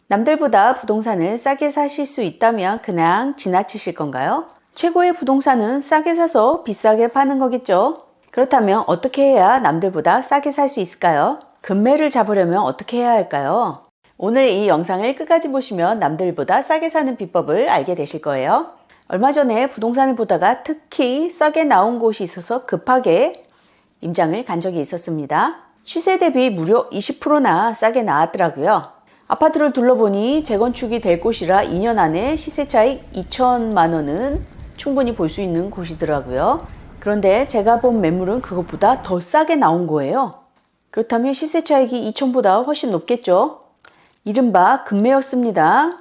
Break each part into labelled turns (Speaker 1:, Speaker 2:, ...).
Speaker 1: 남들보다 부동산을 싸게 사실 수 있다면 그냥 지나치실 건가요? 최고의 부동산은 싸게 사서 비싸게 파는 거겠죠? 그렇다면 어떻게 해야 남들보다 싸게 살 수 있을까요? 금매를 잡으려면 어떻게 해야 할까요? 오늘 이 영상을 끝까지 보시면 남들보다 싸게 사는 비법을 알게 되실 거예요. 얼마 전에 부동산을 보다가 특히 싸게 나온 곳이 있어서 급하게 임장을 간 적이 있었습니다. 시세 대비 무려 20%나 싸게 나왔더라고요. 아파트를 둘러보니 재건축이 될 곳이라 2년 안에 시세 차익 2천만 원은 충분히 볼 수 있는 곳이더라고요. 그런데 제가 본 매물은 그것보다 더 싸게 나온 거예요. 그렇다면 시세 차익이 2천보다 훨씬 높겠죠? 이른바 금매였습니다.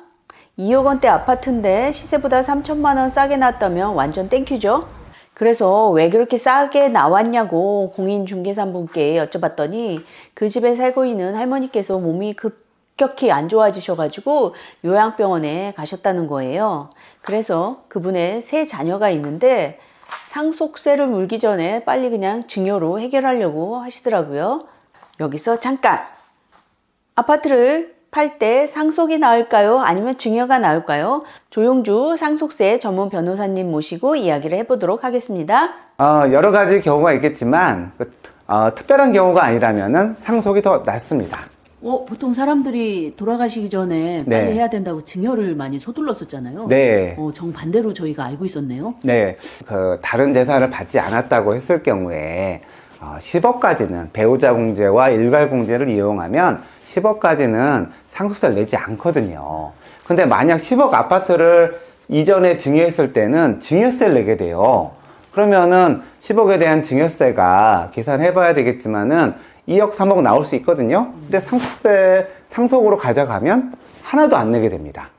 Speaker 1: 2억 원대 아파트인데 시세보다 3천만 원 싸게 났다면 완전 땡큐죠? 그래서 왜 그렇게 싸게 나왔냐고 공인중개사분께 여쭤봤더니 그 집에 살고 있는 할머니께서 몸이 급격히 안 좋아지셔가지고 요양병원에 가셨다는 거예요. 그래서 그분의 세 자녀가 있는데 상속세를 물기 전에 빨리 그냥 증여로 해결하려고 하시더라고요. 여기서 잠깐! 아파트를 팔 때 상속이 나을까요? 아니면 증여가 나을까요? 조용주 상속세 전문 변호사님 모시고 이야기를 해보도록 하겠습니다.
Speaker 2: 여러 가지 경우가 있겠지만 특별한 경우가 아니라면 상속이 더 낫습니다.
Speaker 3: 보통 사람들이 돌아가시기 전에
Speaker 2: 네.
Speaker 3: 빨리 해야 된다고 증여를 많이 서둘렀었잖아요.
Speaker 2: 네.
Speaker 3: 정반대로 저희가 알고 있었네요.
Speaker 2: 네. 다른 재산을 받지 않았다고 했을 경우에 10억까지는 배우자 공제와 일괄 공제를 이용하면 10억까지는 상속세를 내지 않거든요. 근데 만약 10억 아파트를 이전에 증여했을 때는 증여세를 내게 돼요. 그러면은 10억에 대한 증여세가 계산해 봐야 되겠지만은 2억, 3억 나올 수 있거든요. 근데 상속으로 가져가면 하나도 안 내게 됩니다.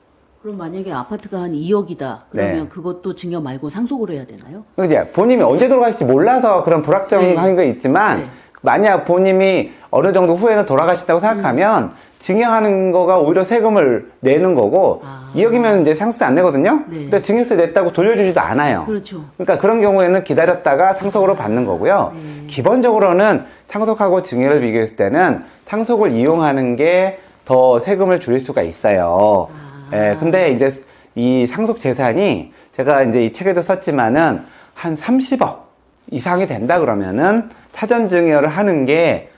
Speaker 3: 그럼 만약에 아파트가 한 2억이다. 그러면
Speaker 2: 네.
Speaker 3: 그것도 증여 말고 상속으로 해야 되나요?
Speaker 2: 이제 본인이 언제 돌아가실지 몰라서 그런 불확정한 게 있지만
Speaker 3: 네.
Speaker 2: 만약 본인이 어느 정도 후에는 돌아가신다고 생각하면 증여하는 거가 오히려 세금을 내는 거고 2억이면 이제 상속세 안 내거든요.
Speaker 3: 네.
Speaker 2: 근데 증여세 냈다고 돌려주지도 않아요.
Speaker 3: 그렇죠.
Speaker 2: 그러니까 그런 경우에는 기다렸다가 상속으로 받는 거고요. 기본적으로는 상속하고 증여를 비교했을 때는 상속을 이용하는 게 더 세금을 줄일 수가 있어요. 근데 이제 이 상속 재산이 제가 이제 이 책에도 썼지만은 한 30억 이상이 된다 그러면은 사전 증여를 하는 게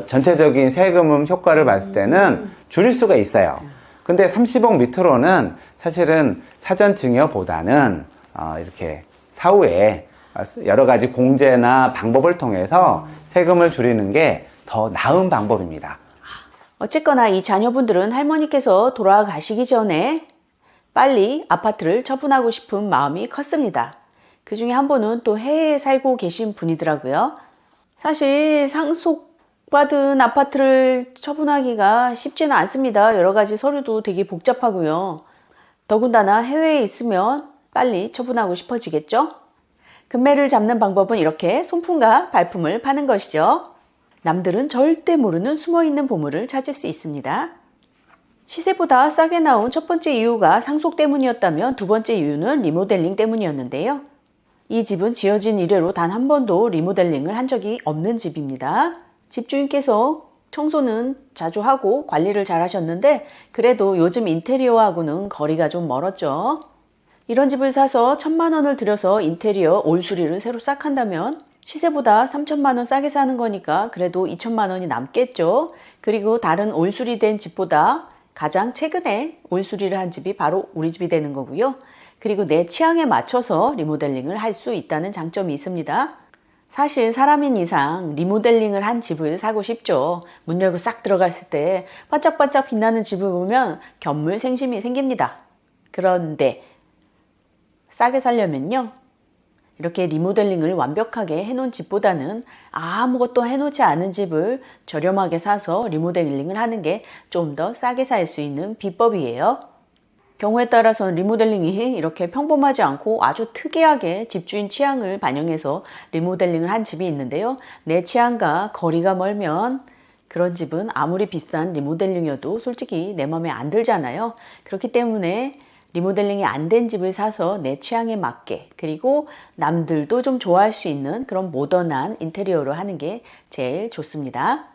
Speaker 2: 전체적인 세금 효과를 봤을 때는 줄일 수가 있어요. 근데 30억 밑으로는 사실은 사전 증여보다는 이렇게 사후에 여러 가지 공제나 방법을 통해서 세금을 줄이는 게 더 나은 방법입니다.
Speaker 1: 어쨌거나 이 자녀분들은 할머니께서 돌아가시기 전에 빨리 아파트를 처분하고 싶은 마음이 컸습니다. 그 중에 한 분은 또 해외에 살고 계신 분이더라고요. 사실 상속받은 아파트를 처분하기가 쉽지는 않습니다. 여러 가지 서류도 되게 복잡하고요. 더군다나 해외에 있으면 빨리 처분하고 싶어지겠죠? 금매를 잡는 방법은 이렇게 손품과 발품을 파는 것이죠. 남들은 절대 모르는 숨어있는 보물을 찾을 수 있습니다. 시세보다 싸게 나온 첫 번째 이유가 상속 때문이었다면 두 번째 이유는 리모델링 때문이었는데요. 이 집은 지어진 이래로 단 한 번도 리모델링을 한 적이 없는 집입니다. 집주인께서 청소는 자주 하고 관리를 잘 하셨는데 그래도 요즘 인테리어하고는 거리가 좀 멀었죠. 이런 집을 사서 1,000만 원을 들여서 인테리어 올수리를 새로 싹 한다면 시세보다 3천만 원 싸게 사는 거니까 그래도 2천만 원이 남겠죠. 그리고 다른 올수리된 집보다 가장 최근에 올수리를 한 집이 바로 우리 집이 되는 거고요. 그리고 내 취향에 맞춰서 리모델링을 할 수 있다는 장점이 있습니다. 사실 사람인 이상 리모델링을 한 집을 사고 싶죠. 문 열고 싹 들어갔을 때 반짝반짝 빛나는 집을 보면 견물생심이 생깁니다. 그런데 싸게 살려면요. 이렇게 리모델링을 완벽하게 해놓은 집보다는 아무것도 해놓지 않은 집을 저렴하게 사서 리모델링을 하는 게 좀 더 싸게 살 수 있는 비법이에요. 경우에 따라서는 리모델링이 이렇게 평범하지 않고 아주 특이하게 집주인 취향을 반영해서 리모델링을 한 집이 있는데요. 내 취향과 거리가 멀면 그런 집은 아무리 비싼 리모델링이어도 솔직히 내 마음에 안 들잖아요. 그렇기 때문에 리모델링이 안 된 집을 사서 내 취향에 맞게 그리고 남들도 좀 좋아할 수 있는 그런 모던한 인테리어로 하는 게 제일 좋습니다.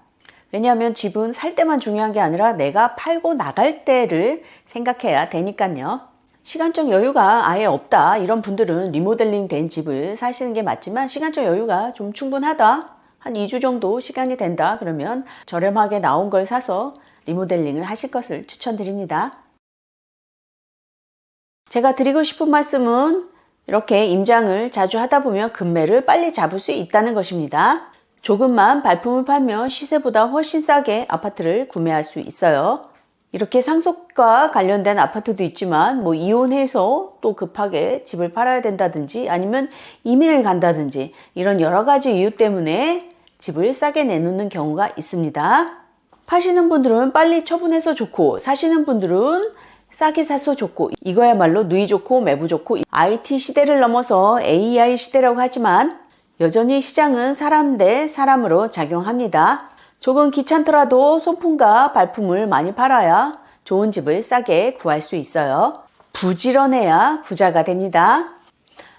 Speaker 1: 왜냐하면 집은 살 때만 중요한 게 아니라 내가 팔고 나갈 때를 생각해야 되니까요. 시간적 여유가 아예 없다 이런 분들은 리모델링 된 집을 사시는 게 맞지만, 시간적 여유가 좀 충분하다, 한 2주 정도 시간이 된다 그러면 저렴하게 나온 걸 사서 리모델링을 하실 것을 추천드립니다. 제가 드리고 싶은 말씀은 이렇게 임장을 자주 하다 보면 금매를 빨리 잡을 수 있다는 것입니다. 조금만 발품을 팔면 시세보다 훨씬 싸게 아파트를 구매할 수 있어요. 이렇게 상속과 관련된 아파트도 있지만 이혼해서 또 급하게 집을 팔아야 된다든지 아니면 이민을 간다든지 이런 여러 가지 이유 때문에 집을 싸게 내놓는 경우가 있습니다. 파시는 분들은 빨리 처분해서 좋고, 사시는 분들은 싸게 사서 좋고, 이거야말로 누이 좋고 매부 좋고, IT 시대를 넘어서 AI 시대라고 하지만 여전히 시장은 사람 대 사람으로 작용합니다. 조금 귀찮더라도 소품과 발품을 많이 팔아야 좋은 집을 싸게 구할 수 있어요. 부지런해야 부자가 됩니다.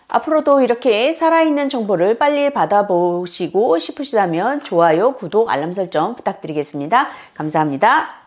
Speaker 1: 앞으로도 이렇게 살아있는 정보를 빨리 받아보시고 싶으시다면 좋아요, 구독, 알람 설정 부탁드리겠습니다. 감사합니다.